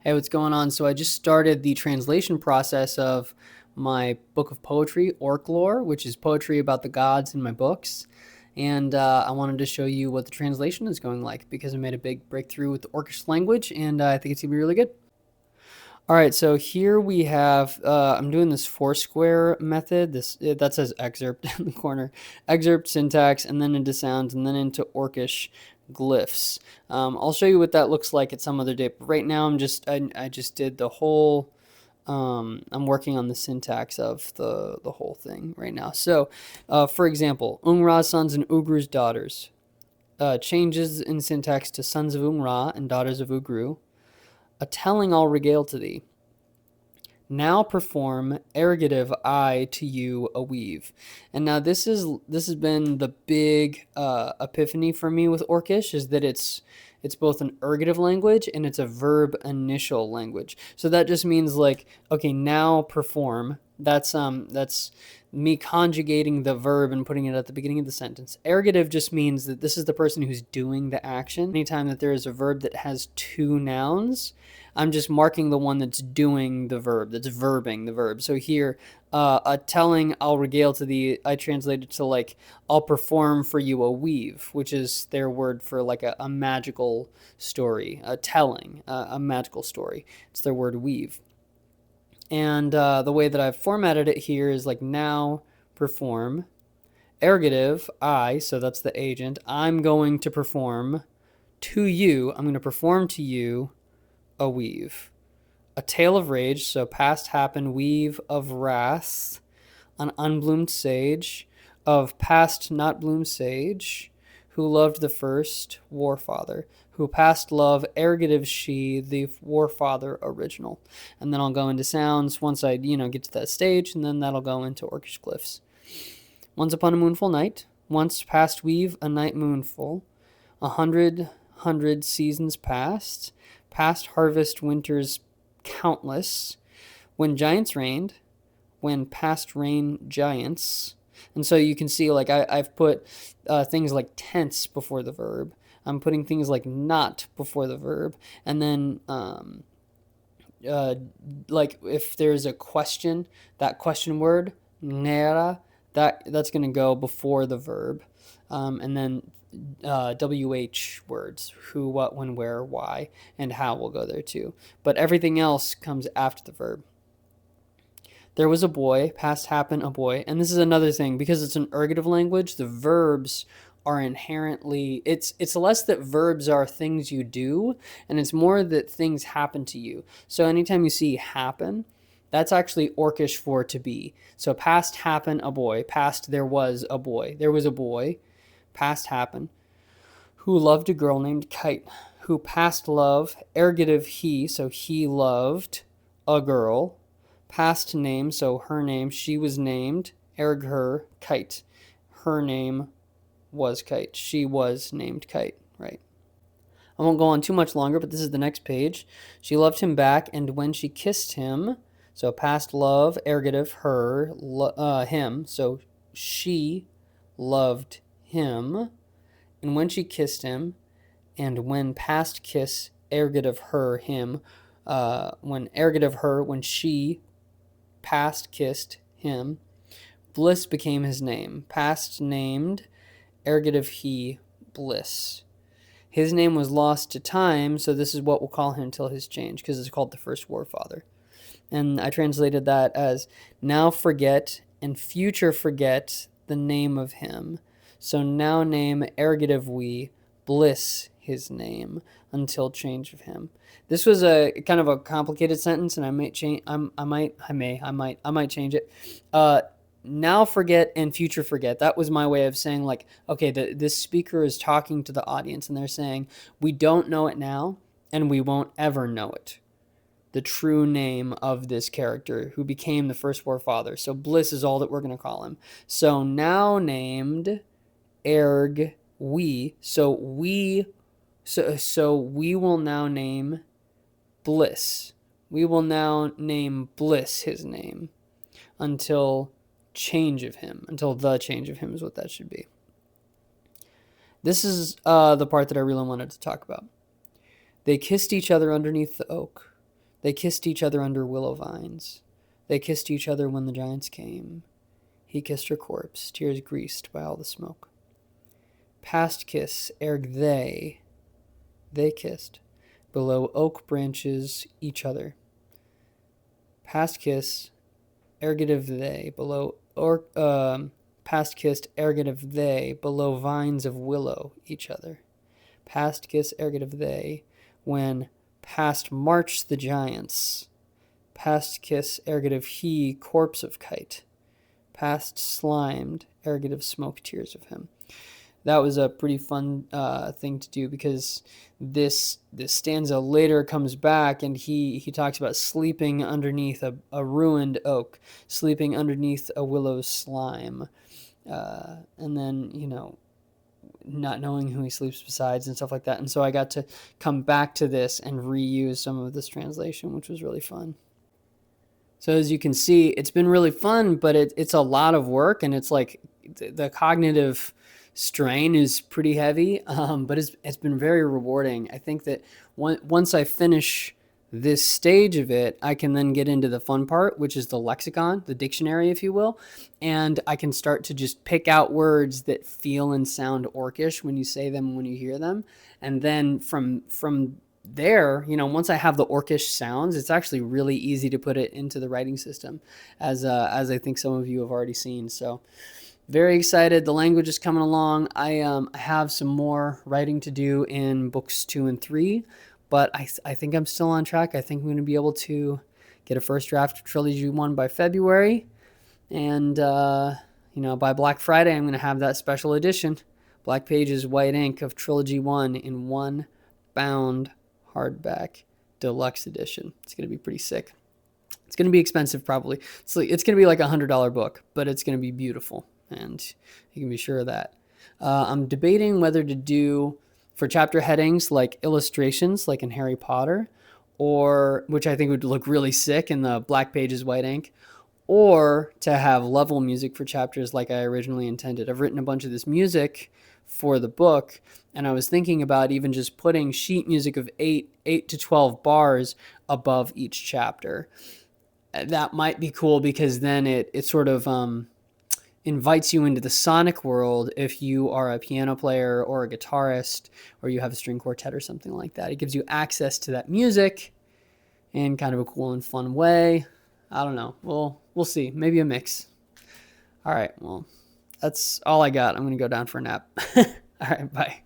Hey, what's going on? So I just started the translation process of my book of poetry, Orc which is poetry about the gods in my books. And I wanted to show you what the translation is going like because I made a big breakthrough with the Orcish language, and I think it's going to be really good. All right, so here we have, I'm doing this Foursquare method. That says excerpt in the corner. Excerpt, syntax, and then into sounds, and then into Orcish glyphs. I'll show you what that looks like at some other day. But right now, I just did the whole. I'm working on the syntax of the whole thing right now. So, for example, Ungra's sons and Ugru's daughters. Changes in syntax to sons of Ungra and daughters of Ugru. A telling I'll regale to thee. Now perform ergative I to you a weave. And now this has been the big epiphany for me with Orcish, is that it's both an ergative language and it's a verb initial language. So that just means like, okay, now perform. That's me conjugating the verb and putting it at the beginning of the sentence. Ergative just means that this is the person who's doing the action. Anytime that there is a verb that has two nouns, I'm just marking the one that's doing the verb, that's verbing the verb. So here, a telling I'll regale to thee, I translated to like, I'll perform for you a weave, which is their word for like a magical story, a telling, a magical story. It's their word weave. And the way that I've formatted it here is like now perform, ergative, I, so that's the agent, I'm going to perform to you, I'm going to perform to you a weave. A tale of rage, so past happen, weave of wrath, an unbloomed sage, of past not bloomed sage, who loved the first warfather, who past love ergative she, the warfather original. And then I'll go into sounds once I get to that stage, and then that'll go into Orcish glyphs. Once upon a moonful night, once past weave a night moonful, 100 seasons past harvest winters countless, when giants reigned, when past rain giants. And so you can see, like, I've put things like tense before the verb. I'm putting things like not before the verb. And then, like, if there's a question, that question word, NALA, that's going to go before the verb. And then WH words, who, what, when, where, why, and how will go there too. But everything else comes after the verb. There was a boy, past happen a boy. And this is another thing, because it's an ergative language, the verbs are inherently, it's less that verbs are things you do, and it's more that things happen to you. So anytime you see happen, that's actually Orcish for to be. So past happen a boy, past there was a boy. There was a boy, past happen, who loved a girl named Kite, who past love, ergative he, so he loved a girl, past name, so her name, she was named, erg her, Kite. Her name was Kite. She was named Kite, right? I won't go on too much longer, but this is the next page. She loved him back, and when she kissed him, so past love, ergative, her, him, so she loved him, and when she kissed him, and when past kiss, ergative, her, him, when ergative, her, when she past kissed him, bliss became his name, past named, ergative, he, bliss. His name was lost to time, so this is what we'll call him until his change, because it's called the first warfather. And I translated that as now forget and future forget the name of him. So now name ergative we, bliss his name until change of him. This was a kind of a complicated sentence, and I might change. I might change it. Now forget and future forget. That was my way of saying, like, okay, this speaker is talking to the audience, and they're saying we don't know it now, and we won't ever know it. The true name of this character who became the first warfather. So bliss is all that we're going to call him. So now named erg we. So we will now name bliss. We will now name bliss his name until change of him. Until the change of him is what that should be. This is the part that I really wanted to talk about. They kissed each other underneath the oak. They kissed each other under willow vines. They kissed each other when the giants came. He kissed her corpse, tears greased by all the smoke. Past kiss, erg they kissed, below oak branches each other. Past kiss, ergative they, past kissed, ergative they, below vines of willow each other. Past kiss, ergative they, when past marched the giants. Past kiss, ergative he, corpse of kite. Past slimed, ergative smoke tears of him. That was a pretty fun thing to do, because this stanza later comes back, and he talks about sleeping underneath a ruined oak, sleeping underneath a willow slime, and then, not knowing who he sleeps besides and stuff like that. And so I got to come back to this and reuse some of this translation, which was really fun. So as you can see, it's been really fun, but it's a lot of work, and it's like the cognitive strain is pretty heavy, but it's been very rewarding. I think that once I finish this stage of it, I can then get into the fun part, which is the lexicon, the dictionary, if you will, and I can start to just pick out words that feel and sound Orcish when you say them, when you hear them, and then from there, once I have the Orcish sounds, it's actually really easy to put it into the writing system, as I think some of you have already seen. So very excited. The language is coming along. I have some more writing to do in books 2 and 3, but I think I'm still on track. I think I'm going to be able to get a first draft of Trilogy 1 by February, and by Black Friday, I'm going to have that special edition, Black Pages, white ink of Trilogy 1 in one bound hardback deluxe edition. It's going to be pretty sick. It's going to be expensive, probably. It's going to be like $100 book, but it's going to be beautiful, and you can be sure of that. I'm debating whether to do, for chapter headings, like illustrations, like in Harry Potter, or which I think would look really sick in the Black Pages white ink, or to have level music for chapters like I originally intended. I've written a bunch of this music for the book, and I was thinking about even just putting sheet music of 8 to 12 bars above each chapter. That might be cool, because then it sort of invites you into the sonic world if you are a piano player or a guitarist, or you have a string quartet or something like that. It gives you access to that music in kind of a cool and fun way. I don't know. We'll see. Maybe a mix. All right. Well, that's all I got. I'm going to go down for a nap. All right. Bye.